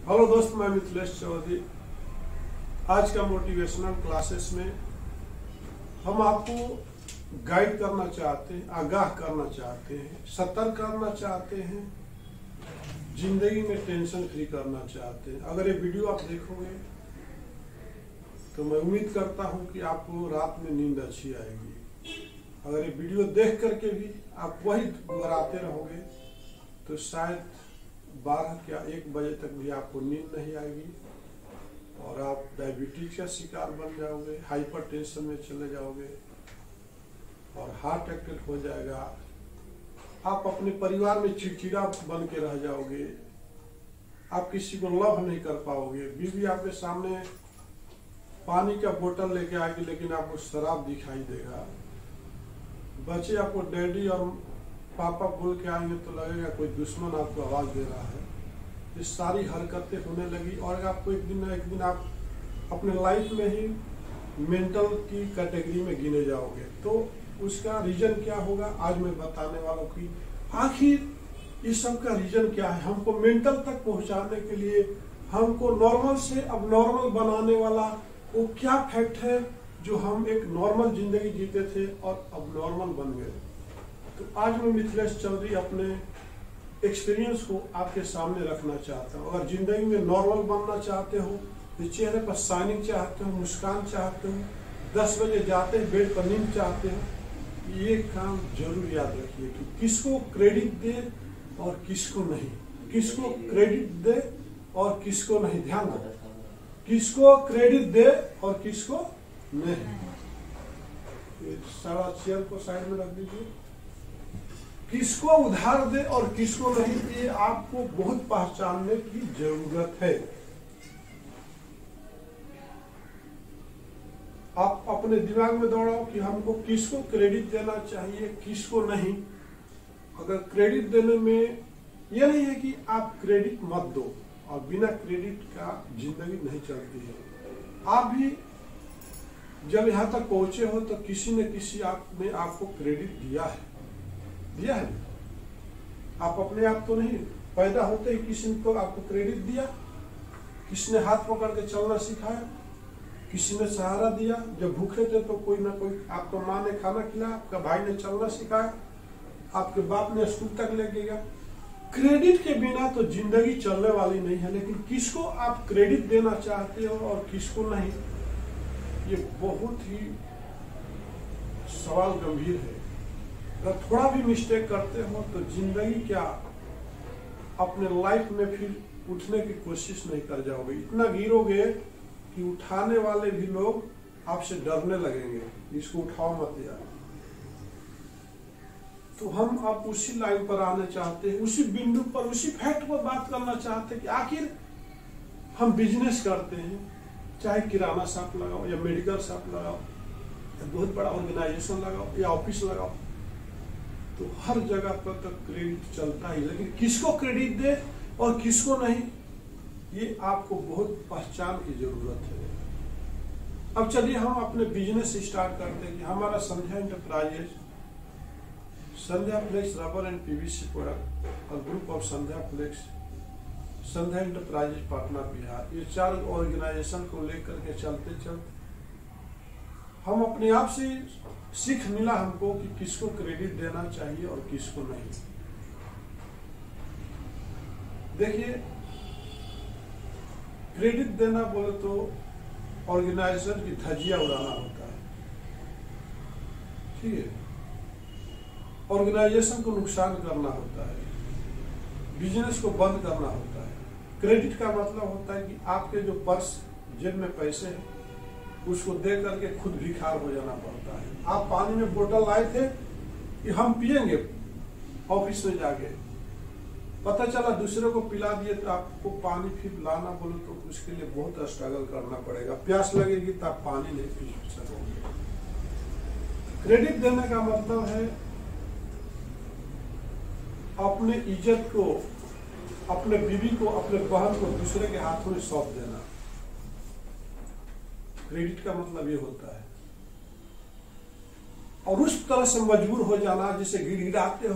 Hello दोस्त, मैं मिथिलेश चौधरी। आज का मोटिवेशनल क्लासेस में हम आपको गाइड करना चाहते हैं, आगाह करना चाहते हैं, सतर्क करना चाहते हैं, जिंदगी में टेंशन फ्री करना चाहते हैं। अगर ये वीडियो आप देखोगे तो मैं उम्मीद करता हूं कि आपको रात में नींद अच्छी आएगी। अगर ये वीडियो देख करके भी आप वही दोहराते रहोगे तो शायद 12 या 1 बजे तक भी आपको नींद नहीं आएगी और आप डायबिटीज का शिकार बन जाओगे, हाइपरटेंशन में चले जाओगे और हार्ट अटैक हो जाएगा। आप अपने परिवार में चिड़चिड़ा बन के रह जाओगे, आप किसी को लव नहीं कर पाओगे। बीवी आपके सामने पानी का बोतल लेके आएगी लेकिन आपको शराब दिखाई देगा। बच्चे आपको डैडी और पापा बोल के आएंगे तो लगेगा कोई दुश्मन आपको आवाज दे रहा है। ये सारी हरकतें होने लगी और आपको एक दिन आप अपने लाइफ में ही मेंटल की कैटेगरी में गिने जाओगे। तो उसका रीजन क्या होगा आज मैं बताने वाला हूँ कि आखिर इस सब का रीजन क्या है। हमको मेंटल तक पहुंचाने के लिए हमको नॉर्मल से अब नॉर्मल बनाने वाला वो क्या फैक्ट है जो हम एक नॉर्मल जिंदगी जीते थे और अब नॉर्मल बन गए। तो आज मैं मिथिलेश चौधरी अपने एक्सपीरियंस को आपके सामने रखना चाहता हूँ। अगर जिंदगी में नॉर्मल बनना चाहते हो, चेहरे पर शाइनिंग चाहते हो, मुस्कान चाहते हो, 10 बजे जाते हैं बेड पर नींद चाहते हो, ये काम जरूर याद रखिए कि किसको क्रेडिट दे और किसको नहीं, किसको क्रेडिट दे और किसको नहीं। ध्यान दो, किसको क्रेडिट दे और किसको नहीं। सारा चेयर को साइड में रख दीजिए। किसको उधार दे और किसको नहीं, ये आपको बहुत पहचानने की जरूरत है। आप अपने दिमाग में दौड़ाओ कि हमको किसको क्रेडिट देना चाहिए, किसको नहीं। अगर क्रेडिट देने में यह नहीं है कि आप क्रेडिट मत दो, और बिना क्रेडिट का जिंदगी नहीं चलती है। आप भी जब यहाँ तक पहुंचे हो तो किसी न किसी ने आपको क्रेडिट दिया है। आप अपने आप तो नहीं, पैदा होते ही किसी ने तो आपको क्रेडिट दिया। किसी ने हाथ पकड़ के चलना सिखाया, किसी ने सहारा दिया। जब भूखे थे तो कोई ना कोई, आपको माँ ने खाना खिलाया, आपका भाई ने चलना सिखाया, आपके बाप ने स्कूल तक ले गया। क्रेडिट के बिना तो जिंदगी चलने वाली नहीं है। लेकिन किसको आप क्रेडिट देना चाहते हो और किसको नहीं, ये बहुत ही सवाल गंभीर है। अगर थोड़ा भी मिस्टेक करते हो तो जिंदगी क्या, अपने लाइफ में फिर उठने की कोशिश नहीं कर जाओगे। इतना गिरोगे कि उठाने वाले भी लोग आपसे डरने लगेंगे, इसको उठाओ मत यार। तो हम अब उसी लाइन पर आने चाहते हैं, उसी बिंदु पर, उसी फैक्ट पर बात करना चाहते हैं कि आखिर हम बिजनेस करते हैं, चाहे किराना शॉप लगाओ या मेडिकल शॉप लगाओ या बहुत बड़ा ऑर्गेनाइजेशन लगाओ या ऑफिस लगाओ, तो हर जगह पर तो क्रेडिट चलता ही। लेकिन किसको क्रेडिट दे और किसको नहीं, ये आपको बहुत पहचान की जरूरत है। अब चलिए हम अपने बिजनेस स्टार्ट करते हैं कि हमारा Sandhya enterprises, Sandhya flex rubber and PVC product और group of Sandhya flex, Sandhya enterprises Patna Bihar, ये 4 ऑर्गेनाइजेशन को लेकर के चलते चलते हम अपने आप से सीख मिला हमको कि किसको क्रेडिट देना चाहिए और किसको नहीं। देखिए, क्रेडिट देना बोले तो ऑर्गेनाइजेशन की धज्जियां उड़ाना होता है, ठीक है। ऑर्गेनाइजेशन को नुकसान करना होता है, बिजनेस को बंद करना होता है। क्रेडिट का मतलब होता है कि आपके जो पर्स, जेब में पैसे हैं, उसको दे करके खुद भिखार हो जाना पड़ता है। आप पानी में बोतल लाए थे कि हम पिएंगे ऑफिस में जाके, पता चला दूसरे को पिला दिए तो आपको पानी फिर लाना बोलो तो उसके लिए बहुत स्ट्रगल करना पड़ेगा। प्यास लगेगी तो आप पानी नहीं पी सकोगे। क्रेडिट देने का मतलब है अपने इज्जत को, अपने बीवी को, अपने बहन को दूसरे के हाथों में सौंप देना। क्रेडिट का मतलब ये होता है। और उस तरह से मजबूर हो जाना जिसे गिड़गिड़ाते हो,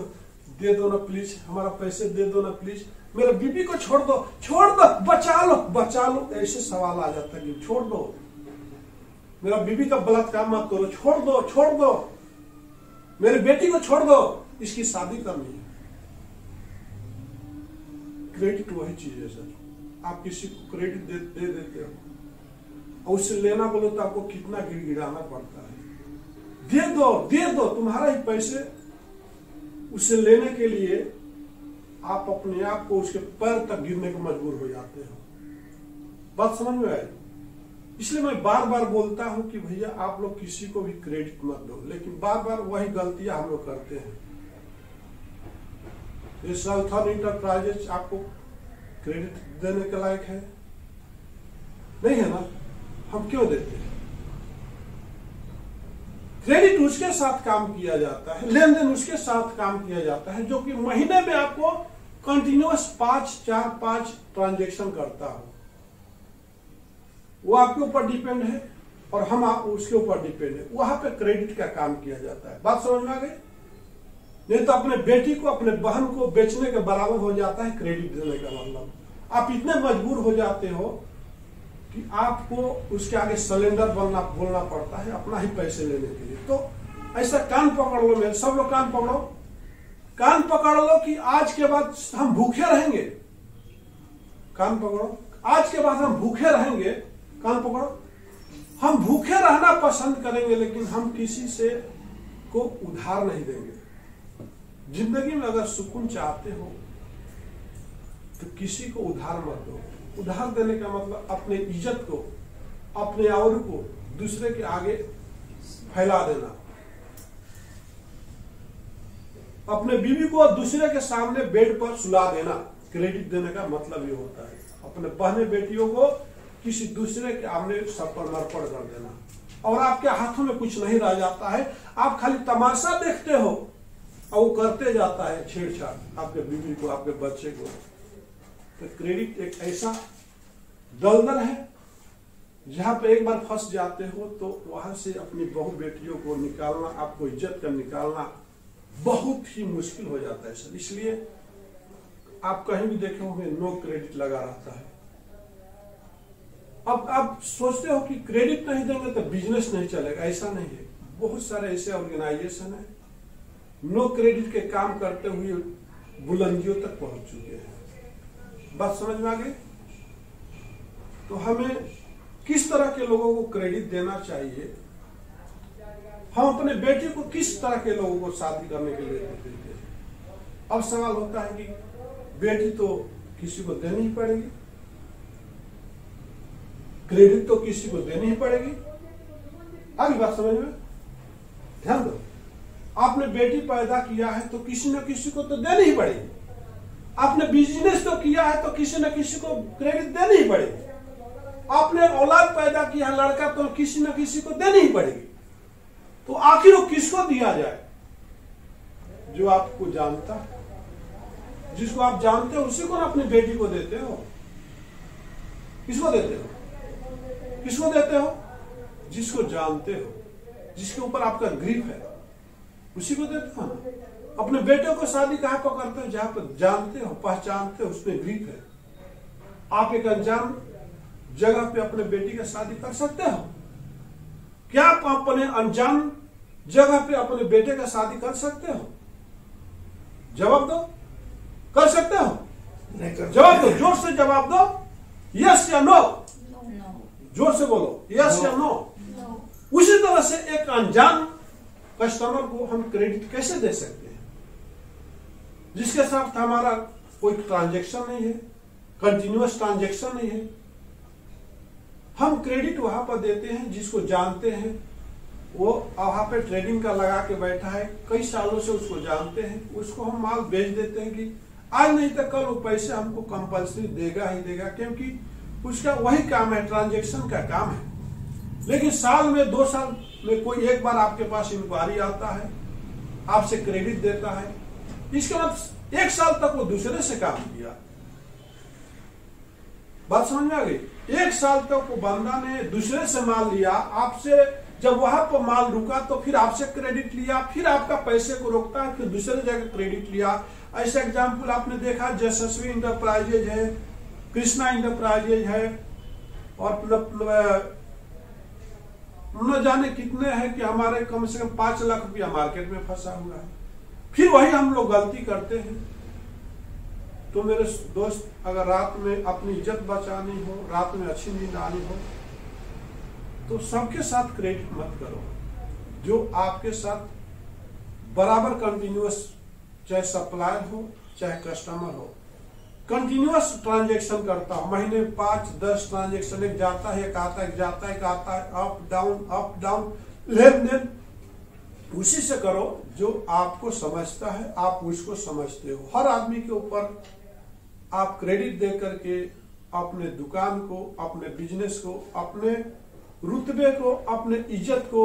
दे दो ना प्लीज, हमारा पैसे दे दो ना प्लीज, मेरे बीबी को छोड़ दो, बचा लो, ऐसे सवाल आ जाता है कि छोड़ दो, मेरा बीबी का बलात्कार मत करो, छोड़ दो, मेरी बेटी को छोड़ दो, इसकी शादी करनी है। क्रेडिट वही चीज है सर, आप किसी को क्रेडिट दे देते हो और उससे लेना बोलो तो आपको कितना गिड़गिड़ाना पड़ता है। दे दो, तुम्हारा ही पैसे, उससे लेने के लिए आप अपने आप को उसके पैर तक गिरने को मजबूर हो जाते हो। बात समझ में आई? इसलिए मैं बार बार बोलता हूं कि भैया आप लोग किसी को भी क्रेडिट मत दो, लेकिन बार बार वही गलतियां हम लोग करते हैं। ये सल्थन इंटरप्राइजेज आपको क्रेडिट देने के लायक है? नहीं है ना? हम क्यों देते हैं? क्रेडिट उसके साथ काम किया जाता है, लेन देन उसके साथ काम किया जाता है जो कि महीने में आपको कंटिन्यूअस 5 ट्रांजैक्शन करता हो। वो आपके ऊपर डिपेंड है और हम आप उसके ऊपर डिपेंड है, वहां पे क्रेडिट का काम किया जाता है। बात समझ में आ गई? नहीं तो अपने बेटी को, अपने बहन को बेचने के बराबर हो जाता है क्रेडिट देने का मतलब। आप इतने मजबूर हो जाते हो कि आपको उसके आगे सिलेंडर बोलना पड़ता है अपना ही पैसे लेने के लिए। तो ऐसा कान पकड़ लो, मेरे सब लोग कान पकड़ लो कि आज के बाद हम भूखे रहेंगे। कान पकड़ो, आज के बाद हम भूखे रहेंगे। कान पकड़ो, हम भूखे रहना पसंद करेंगे लेकिन हम किसी से को उधार नहीं देंगे। जिंदगी में अगर सुकून चाहते हो तो किसी को उधार मत दो। उधार देने का मतलब अपने इज्जत को, अपने आबरू को दूसरे के आगे फैला देना। अपने बीवी को दूसरे के सामने बेड पर सुला देना। क्रेडिट देने का मतलब ये होता है अपने बहने बेटियों को किसी दूसरे के आमने समर्पण कर देना और आपके हाथों में कुछ नहीं रह जाता है। आप खाली तमाशा देखते हो और वो करते जाता है छेड़छाड़ आपके बीवी को, आपके बच्चे को। तो क्रेडिट एक ऐसा दलदल है जहां पे एक बार फंस जाते हो तो वहां से अपनी बहू बेटियों को निकालना, आपको इज्जत कर निकालना बहुत ही मुश्किल हो जाता है सर। इसलिए आप कहीं भी देखे होंगे नो क्रेडिट लगा रहता है। अब आप सोचते हो कि क्रेडिट नहीं देंगे तो बिजनेस नहीं चलेगा, ऐसा नहीं है। बहुत सारे ऐसे ऑर्गेनाइजेशन है नो क्रेडिट के काम करते हुए बुलंदियों तक पहुंच चुके हैं। बात समझ में आ गई? तो हमें किस तरह के लोगों को क्रेडिट देना चाहिए, हम अपने बेटे को किस तरह के लोगों को शादी करने के लिए देते हैं। अब सवाल होता है कि बेटी तो किसी को देनी ही पड़ेगी, क्रेडिट तो किसी को देनी ही पड़ेगी। आगे बात समझ में? ध्यान दो, आपने बेटी पैदा किया है तो किसी न किसी को तो देनी ही पड़ेगी। आपने बिजनेस तो किया है तो किसी न किसी को क्रेडिट देनी ही पड़ेगी। आपने औलाद पैदा किया है लड़का तो किसी न किसी को देनी ही पड़ेगी। तो आखिर वो किसको दिया जाए? जो आपको जानता है, जिसको आप जानते हो उसी को ना अपनी बेटी को देते हो। किसको देते हो? किसको देते हो? जिसको जानते हो, जिसके ऊपर आपका ग्रिप है, उसी को देते हो ना। अपने बेटे को शादी कहां पर करते हो? जहां पर जानते हो, पहचानते हो, उसमें ग्रिप है। आप एक अनजान जगह पे अपने बेटी का शादी कर सकते हो? क्या आप अपने अनजान जगह पे अपने बेटे का शादी कर सकते हो? जवाब दो, कर सकते हो? नहीं कर। जवाब दो, जोर से जवाब दो, यस या नो। जोर से बोलो, यस या नो। उसी तरह से एक अनजान कस्टमर को हम क्रेडिट कैसे दे सकते हैं जिसके साथ हमारा कोई ट्रांजैक्शन नहीं है, कंटिन्यूअस ट्रांजैक्शन नहीं है। हम क्रेडिट वहां पर देते हैं जिसको जानते हैं, वो वहां पे ट्रेडिंग का लगा के बैठा है, कई सालों से उसको जानते हैं, उसको हम माल बेच देते हैं कि आज नहीं तो कल वो पैसे हमको कंपल्सरी देगा ही देगा, क्योंकि उसका वही काम है, ट्रांजैक्शन का काम है। लेकिन साल में 2 साल में कोई एक बार आपके पास इंक्वायरी आता है, आपसे क्रेडिट देता है, इसके बाद 1 साल तक वो दूसरे से काम किया। बात समझ में आ गई? 1 साल तक वो बंदा ने दूसरे से माल लिया, आपसे जब वहां पर माल रुका तो फिर आपसे क्रेडिट लिया, फिर आपका पैसे को रोकता है, फिर दूसरे जगह क्रेडिट लिया। ऐसे एग्जाम्पल आपने देखा, यशस्वी इंटरप्राइजेज है, कृष्णा इंटरप्राइजेज है, और न जाने कितने हैं कि हमारे कम से कम 5 लाख रुपया मार्केट में फंसा हुआ है। फिर वही हम लोग गलती करते हैं। तो मेरे दोस्त, अगर रात में अपनी इज्जत बचानी हो, रात में अच्छी नींद आनी हो, तो सबके साथ क्रेडिट मत करो। जो आपके साथ बराबर कंटिन्यूअस, चाहे सप्लायर हो चाहे कस्टमर हो, कंटिन्यूअस ट्रांजैक्शन करता हो, महीने में 5-10 ट्रांजैक्शन, एक जाता है एक आता है, एक जाता है एक आता है, अप डाउन लेन देन, उसी से करो जो आपको समझता है, आप उसको समझते हो। हर आदमी के ऊपर आप क्रेडिट दे करके अपने दुकान को, अपने बिजनेस को, अपने रुतबे को, अपने इज्जत को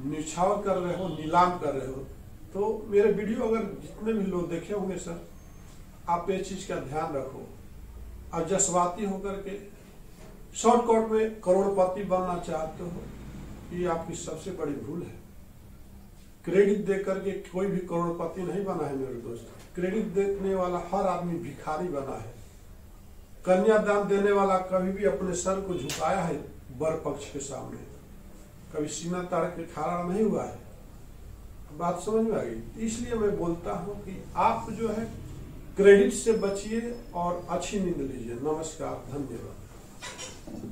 निछावर कर रहे हो, नीलाम कर रहे हो। तो मेरे वीडियो अगर जितने भी लोग देखे होंगे सर, आप ये चीज का ध्यान रखो। और जज्बाती होकर के शॉर्टकट में करोड़पति बनना चाहते हो, ये आपकी सबसे बड़ी भूल है। क्रेडिट दे करके कोई भी करोड़पति नहीं बना है मेरे दोस्त। क्रेडिट देने वाला हर आदमी भिखारी बना है। कन्यादान देने वाला कभी भी अपने सर को झुकाया है वर पक्ष के सामने, कभी सीना ताड़ के खड़ा नहीं हुआ है। बात समझ में आ गई? इसलिए मैं बोलता हूं कि आप जो है क्रेडिट से बचिए और अच्छी नींद लीजिए। नमस्कार, धन्यवाद।